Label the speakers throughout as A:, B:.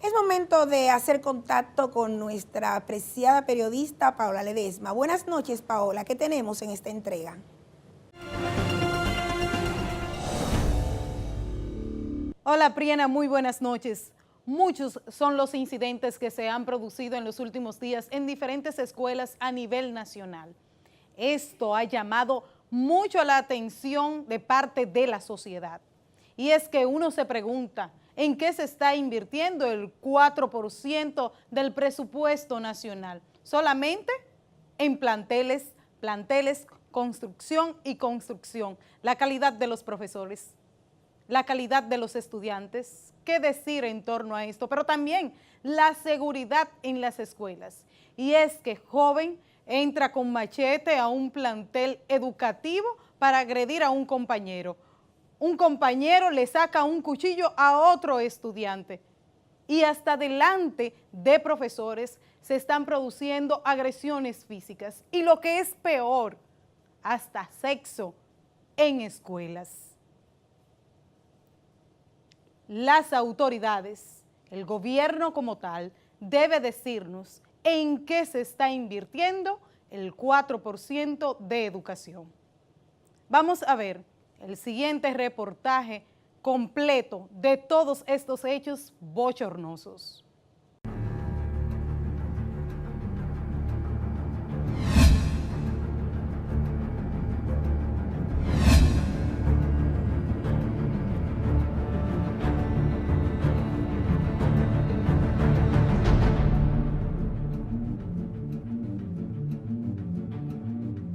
A: Es momento de hacer contacto con nuestra apreciada periodista Paola Ledesma. Buenas noches, Paola. ¿Qué tenemos en esta entrega?
B: Hola, Priena, muy buenas noches. Muchos son los incidentes que se han producido en los últimos días en diferentes escuelas a nivel nacional. Esto ha llamado mucho la atención de parte de la sociedad. Y es que uno se pregunta, ¿en qué se está invirtiendo el 4% del presupuesto nacional? Solamente en planteles, construcción y construcción. La calidad de los profesores, la calidad de los estudiantes, qué decir en torno a esto, pero también la seguridad en las escuelas. Y es que joven entra con machete a un plantel educativo para agredir a un compañero. Un compañero le saca un cuchillo a otro estudiante. Y hasta delante de profesores se están produciendo agresiones físicas. Y lo que es peor, hasta sexo en escuelas. Las autoridades, el gobierno como tal, debe decirnos en qué se está invirtiendo el 4% de educación. Vamos a ver el siguiente reportaje completo de todos estos hechos bochornosos.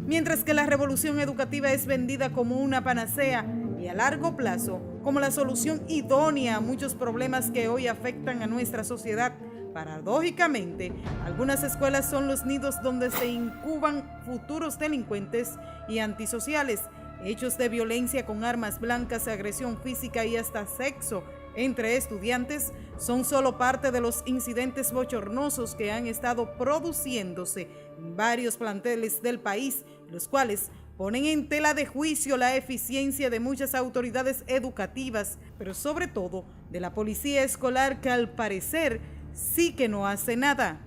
B: Mientras que la revolución educativa es vendida como una panacea y a largo plazo como la solución idónea a muchos problemas que hoy afectan a nuestra sociedad, paradójicamente, algunas escuelas son los nidos donde se incuban futuros delincuentes y antisociales, hechos de violencia con armas blancas, agresión física y hasta sexo entre estudiantes son solo parte de los incidentes bochornosos que han estado produciéndose en varios planteles del país, los cuales ponen en tela de juicio la eficiencia de muchas autoridades educativas, pero sobre todo de la policía escolar, que al parecer sí que no hace nada.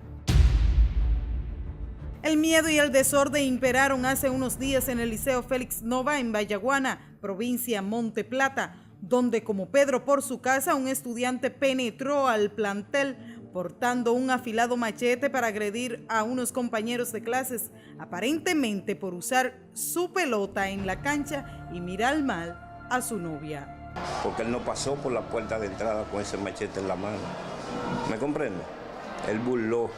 B: El miedo y el desorden imperaron hace unos días en el Liceo Félix Nova en Vallaguana, provincia Monte Plata, donde como Pedro por su casa, un estudiante penetró al plantel portando un afilado machete para agredir a unos compañeros de clases, aparentemente por usar su pelota en la cancha y mirar mal a su novia.
C: Porque él no pasó por la puerta de entrada con ese machete en la mano. ¿Me comprende? Él burló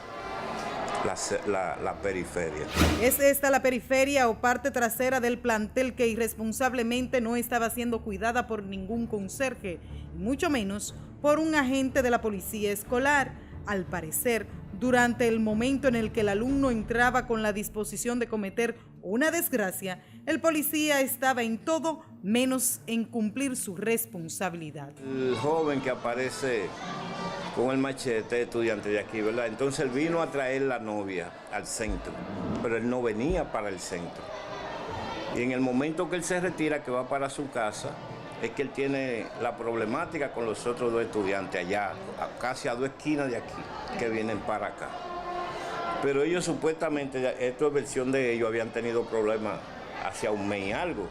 C: la periferia.
B: ¿Es esta la periferia o parte trasera del plantel que irresponsablemente no estaba siendo cuidada por ningún conserje, y mucho menos por un agente de la policía escolar? Al parecer, durante el momento en el que el alumno entraba con la disposición de cometer una desgracia, el policía estaba en todo menos en cumplir su responsabilidad.
C: El joven que aparece con el machete, estudiante de aquí, ¿verdad? Entonces él vino a traer la novia al centro, pero él no venía para el centro. Y en el momento que él se retira, que va para su casa, es que él tiene la problemática con los otros dos estudiantes allá, casi a 2 esquinas de aquí, que vienen para acá. Pero ellos supuestamente, esto es versión de ellos, habían tenido problemas hacia un mes y algo.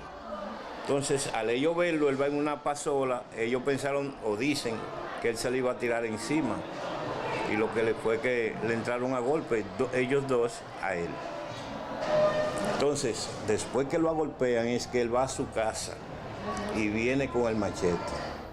C: Entonces, al ellos verlo, él va en una pasola, ellos pensaron o dicen que él se le iba a tirar encima. Y lo que le fue que le entraron a golpe, ellos dos a él. Entonces, después que lo agolpean, es que él va a su casa y viene con el machete.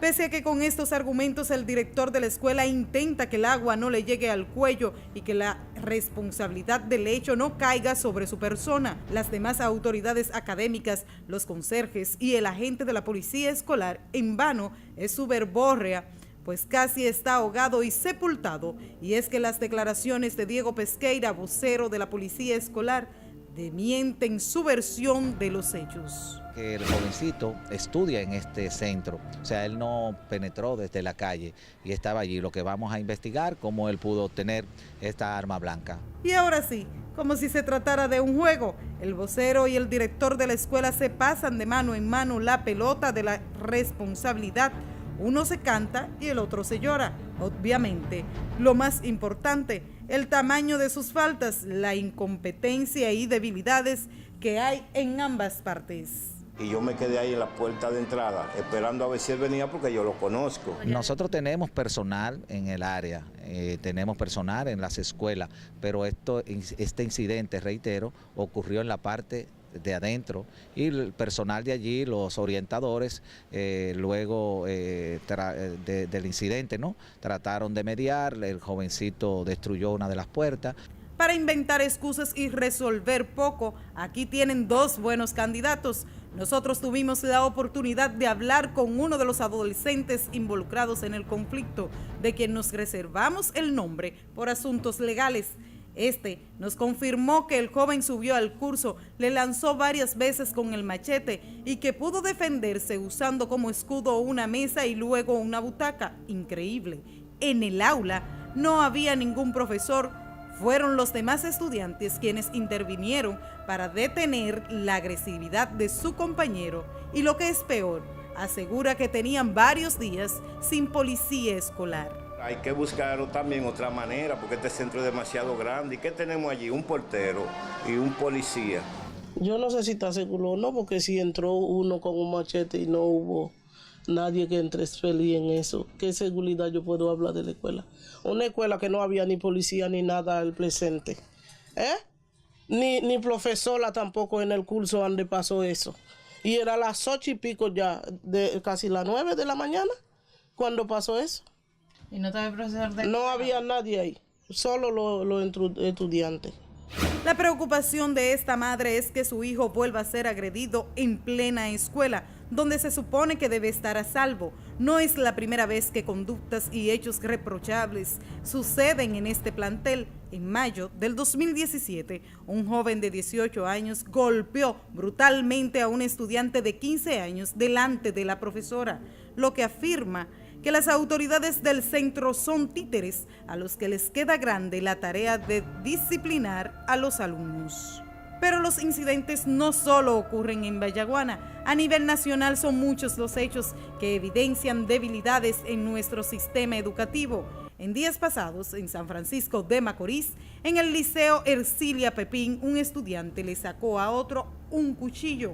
B: Pese a que con estos argumentos el director de la escuela intenta que el agua no le llegue al cuello y que la responsabilidad del hecho no caiga sobre su persona, las demás autoridades académicas, los conserjes y el agente de la policía escolar, en vano es su verborrea, pues casi está ahogado y sepultado. Y es que las declaraciones de Diego Pesqueira, vocero de la policía escolar, desmienten su versión de los hechos.
D: Que el jovencito estudia en este centro, o sea, él no penetró desde la calle y estaba allí. Lo que vamos a investigar, cómo él pudo obtener esta arma blanca.
B: Y ahora sí, como si se tratara de un juego, el vocero y el director de la escuela se pasan de mano en mano la pelota de la responsabilidad. Uno se canta y el otro se llora. Obviamente, lo más importante, el tamaño de sus faltas, la incompetencia y debilidades que hay en ambas partes.
C: Y yo me quedé ahí en la puerta de entrada, esperando a ver si él venía porque yo lo conozco.
D: Nosotros tenemos personal en el área, tenemos personal en las escuelas, pero este incidente, reitero, ocurrió en la parte de adentro y el personal de allí, los orientadores, luego del incidente, ¿no?, trataron de mediar, el jovencito destruyó una de las puertas.
B: Para inventar excusas y resolver poco, aquí tienen dos buenos candidatos. Nosotros tuvimos la oportunidad de hablar con uno de los adolescentes involucrados en el conflicto, de quien nos reservamos el nombre por asuntos legales. Este nos confirmó que el joven subió al curso, le lanzó varias veces con el machete y que pudo defenderse usando como escudo una mesa y luego una butaca. Increíble. En el aula no había ningún profesor. Fueron los demás estudiantes quienes intervinieron para detener la agresividad de su compañero y, lo que es peor, asegura que tenían varios días sin policía escolar.
C: Hay que buscar también otra manera porque este centro es demasiado grande. ¿Y qué tenemos allí? Un portero y un policía.
E: Yo no sé si está seguro o no, porque si entró uno con un machete y no hubo nadie que entre feliz en eso, ¿qué seguridad yo puedo hablar de la escuela? Una escuela que no había ni policía ni nada al presente, ni profesora tampoco en el curso donde pasó eso. Y era a las 8 y pico ya, casi las 9 de la mañana, cuando pasó eso.
F: ¿Y no estaba el profesor de...?
E: No había nadie ahí, solo los estudiantes.
B: La preocupación de esta madre es que su hijo vuelva a ser agredido en plena escuela, donde se supone que debe estar a salvo. No es la primera vez que conductas y hechos reprochables suceden en este plantel. En mayo del 2017, un joven de 18 años golpeó brutalmente a un estudiante de 15 años delante de la profesora, lo que afirma que las autoridades del centro son títeres a los que les queda grande la tarea de disciplinar a los alumnos. Pero los incidentes no solo ocurren en Vallaguana. A nivel nacional son muchos los hechos que evidencian debilidades en nuestro sistema educativo. En días pasados, en San Francisco de Macorís, en el Liceo Ercilia Pepín, un estudiante le sacó a otro un cuchillo.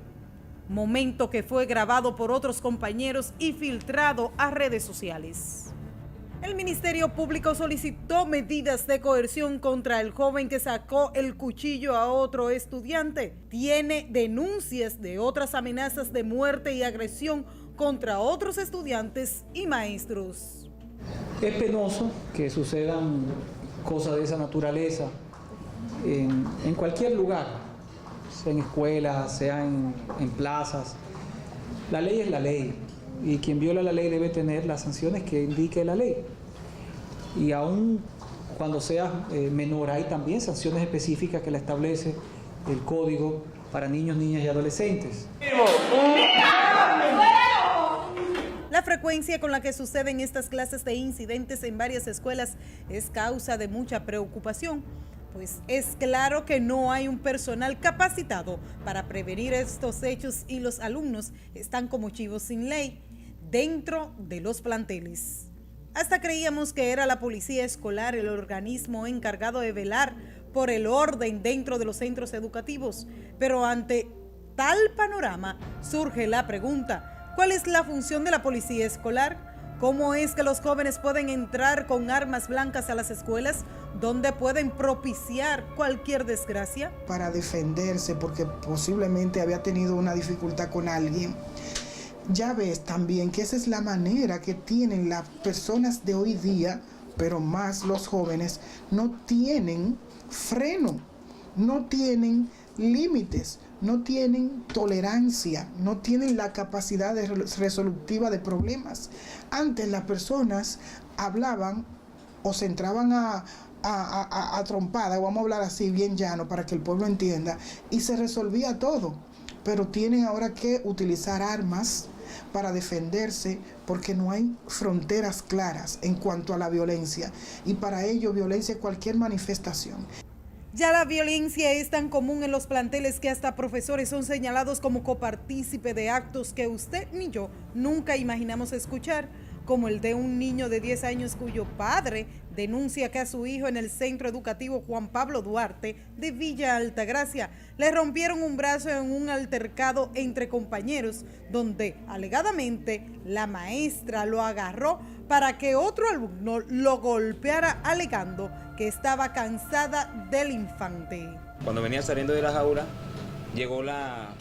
B: Momento que fue grabado por otros compañeros y filtrado a redes sociales. El Ministerio Público solicitó medidas de coerción contra el joven que sacó el cuchillo a otro estudiante. Tiene denuncias de otras amenazas de muerte y agresión contra otros estudiantes y maestros.
G: Es penoso que sucedan cosas de esa naturaleza en cualquier lugar, sea en escuelas, sea en plazas. La ley es la ley y quien viola la ley debe tener las sanciones que indique la ley. Y aún cuando sea menor hay también sanciones específicas que la establece el código para niños, niñas y adolescentes.
B: La frecuencia con la que suceden estas clases de incidentes en varias escuelas es causa de mucha preocupación, pues es claro que no hay un personal capacitado para prevenir estos hechos y los alumnos están como chivos sin ley dentro de los planteles. Hasta creíamos que era la policía escolar el organismo encargado de velar por el orden dentro de los centros educativos, pero ante tal panorama surge la pregunta: ¿cuál es la función de la policía escolar? ¿Cómo es que los jóvenes pueden entrar con armas blancas a las escuelas donde pueden propiciar cualquier desgracia?
H: Para defenderse, porque posiblemente había tenido una dificultad con alguien. Ya ves también que esa es la manera que tienen las personas de hoy día, pero más los jóvenes, no tienen freno, no tienen límites, no tienen tolerancia, no tienen la capacidad resolutiva de problemas. Antes las personas hablaban o se entraban a trompada, vamos a hablar así bien llano para que el pueblo entienda, y se resolvía todo. Pero tienen ahora que utilizar armas para defenderse porque no hay fronteras claras en cuanto a la violencia. Y para ello, violencia es cualquier manifestación.
B: Ya la violencia es tan común en los planteles que hasta profesores son señalados como copartícipe de actos que usted ni yo nunca imaginamos escuchar. como el de un niño de 10 años cuyo padre denuncia que a su hijo en el Centro Educativo Juan Pablo Duarte de Villa Altagracia le rompieron un brazo en un altercado entre compañeros, donde alegadamente la maestra lo agarró para que otro alumno lo golpeara, alegando que estaba cansada del infante.
I: Cuando venía saliendo de la jaula, llegó la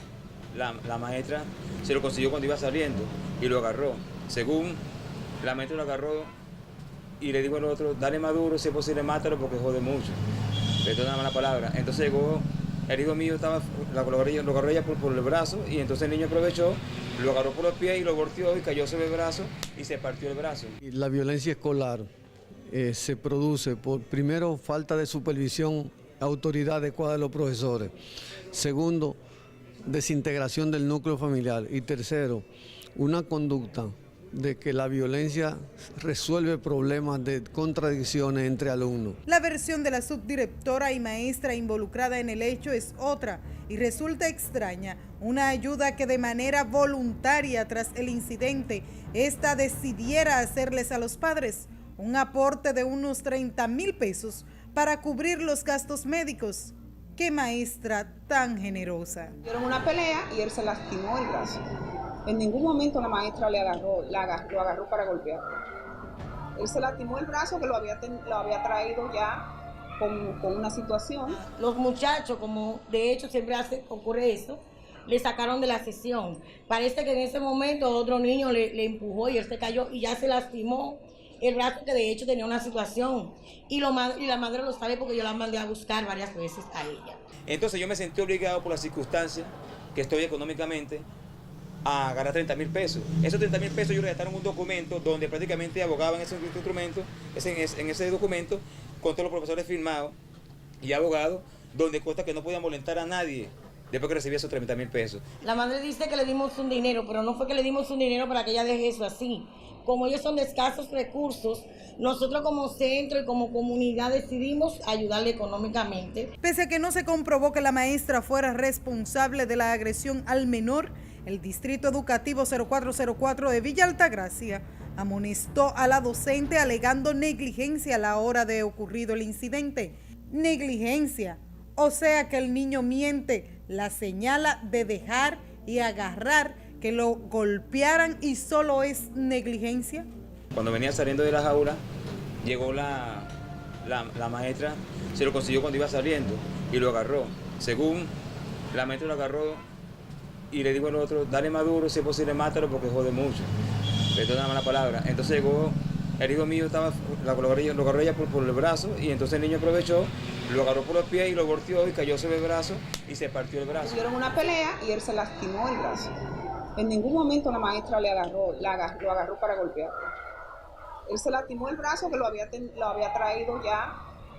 I: maestra, se lo consiguió cuando iba saliendo y lo agarró. Según la maestra lo agarró y le dijo al otro, dale más duro, si es posible mátalo porque jode mucho. Le dio una mala palabra. Entonces llegó, el hijo mío lo agarró ella por el brazo y entonces el niño aprovechó, lo agarró por los pies y lo volteó y cayó sobre el brazo y se partió el brazo.
J: La violencia escolar se produce por, primero, falta de supervisión, autoridad adecuada de los profesores. Segundo, desintegración del núcleo familiar. Y tercero, una conducta de que la violencia resuelve problemas de contradicciones entre alumnos.
B: La versión de la subdirectora y maestra involucrada en el hecho es otra y resulta extraña. Una ayuda que de manera voluntaria tras el incidente, esta decidiera hacerles a los padres un aporte de unos 30,000 pesos para cubrir los gastos médicos. ¡Qué maestra tan generosa!
K: Tuvieron una pelea y él se lastimó el brazo. En ningún momento la maestra lo agarró para golpearlo. Él se lastimó el brazo que lo había traído ya con una situación.
L: Los muchachos, como de hecho siempre ocurre eso, le sacaron de la sesión. Parece que en ese momento otro niño le empujó y él se cayó y ya se lastimó el brazo, que de hecho tenía una situación. Y la madre lo sabe porque yo la mandé a buscar varias veces a ella.
I: Entonces yo me sentí obligado por las circunstancias que estoy económicamente a agarrar 30,000 pesos. Esos 30,000 pesos yo redactaron un documento donde prácticamente abogaban en ese documento con todos los profesores firmados y abogados, donde consta que no podían molestar a nadie después que recibía esos 30,000 pesos.
L: La madre dice que le dimos un dinero, pero no fue que le dimos un dinero para que ella deje eso así. Como ellos son de escasos recursos, nosotros como centro y como comunidad decidimos ayudarle económicamente.
B: Pese a que no se comprobó que la maestra fuera responsable de la agresión al menor, el Distrito Educativo 0404 de Villa Altagracia amonestó a la docente alegando negligencia a la hora de ocurrido el incidente. Negligencia, o sea que el niño miente, la señala de dejar y agarrar que lo golpearan y solo es negligencia.
I: Cuando venía saliendo de la jaula, llegó la maestra, se lo consiguió cuando iba saliendo y lo agarró. Según la maestra lo agarró y le dijo al otro, dale más duro, si es posible mátalo porque jode mucho. Le dio una mala palabra. Entonces llegó, el hijo mío lo agarró ella por el brazo y entonces el niño aprovechó, lo agarró por los pies y lo volteó y cayó sobre el brazo y se partió el brazo.
K: Tuvieron una pelea y él se lastimó el brazo. En ningún momento la maestra lo agarró para golpearlo. Él se lastimó el brazo que lo había traído ya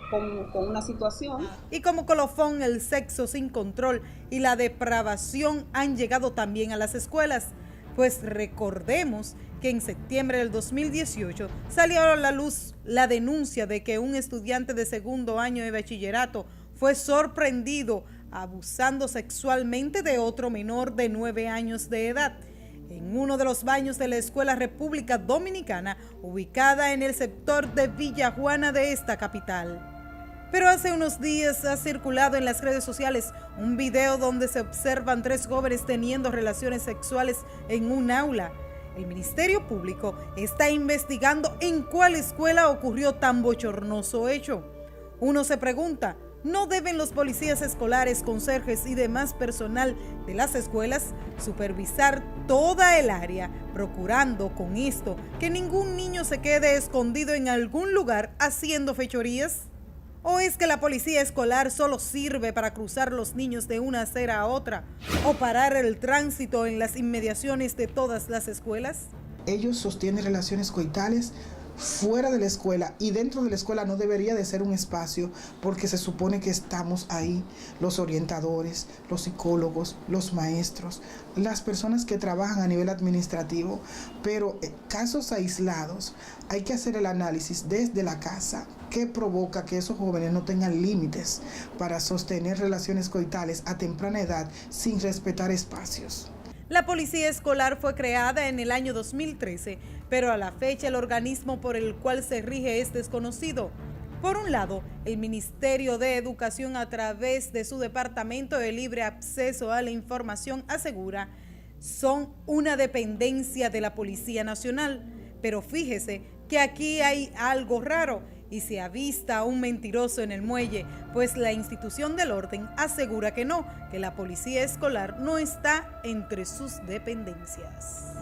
K: con una situación.
B: Y como colofón, el sexo sin control y la depravación han llegado también a las escuelas. Pues recordemos que en septiembre del 2018 salió a la luz la denuncia de que un estudiante de segundo año de bachillerato fue sorprendido abusando sexualmente de otro menor de 9 años de edad en uno de los baños de la Escuela República Dominicana, ubicada en el sector de Villa Juana de esta capital. Pero hace unos días ha circulado en las redes sociales un video donde se observan 3 jóvenes teniendo relaciones sexuales en un aula. El Ministerio Público está investigando en cuál escuela ocurrió tan bochornoso hecho. Uno se pregunta, ¿no deben los policías escolares, conserjes y demás personal de las escuelas supervisar toda el área, procurando con esto que ningún niño se quede escondido en algún lugar haciendo fechorías? ¿O es que la policía escolar solo sirve para cruzar los niños de una acera a otra o parar el tránsito en las inmediaciones de todas las escuelas?
H: Ellos sostienen relaciones coitales fuera de la escuela, y dentro de la escuela no debería de ser un espacio, porque se supone que estamos ahí los orientadores, los psicólogos, los maestros, las personas que trabajan a nivel administrativo, pero casos aislados hay que hacer el análisis desde la casa, que provoca que esos jóvenes no tengan límites para sostener relaciones coitales a temprana edad sin respetar espacios.
B: La policía escolar fue creada en el año 2013, pero a la fecha el organismo por el cual se rige es desconocido. Por un lado, el Ministerio de Educación, a través de su Departamento de Libre Acceso a la Información, asegura son una dependencia de la Policía Nacional. Pero fíjese que aquí hay algo raro y se avista a un mentiroso en el muelle, pues la institución del orden asegura que no, que la policía escolar no está entre sus dependencias.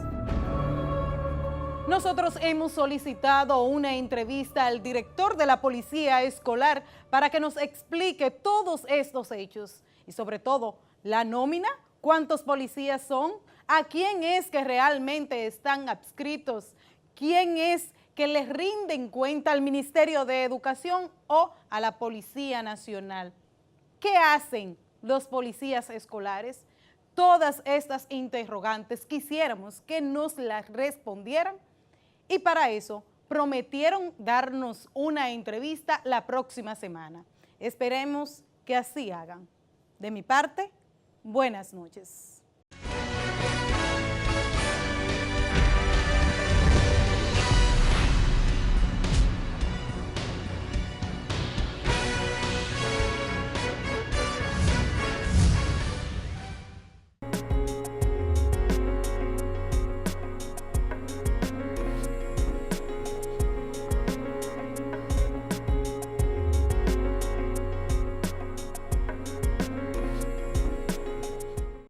B: Nosotros hemos solicitado una entrevista al director de la Policía Escolar para que nos explique todos estos hechos y sobre todo la nómina, cuántos policías son, a quién es que realmente están adscritos, quién es que les rinden cuenta al Ministerio de Educación o a la Policía Nacional. ¿Qué hacen los policías escolares? Todas estas interrogantes quisiéramos que nos las respondieran y para eso prometieron darnos una entrevista la próxima semana. Esperemos que así hagan. De mi parte, buenas noches.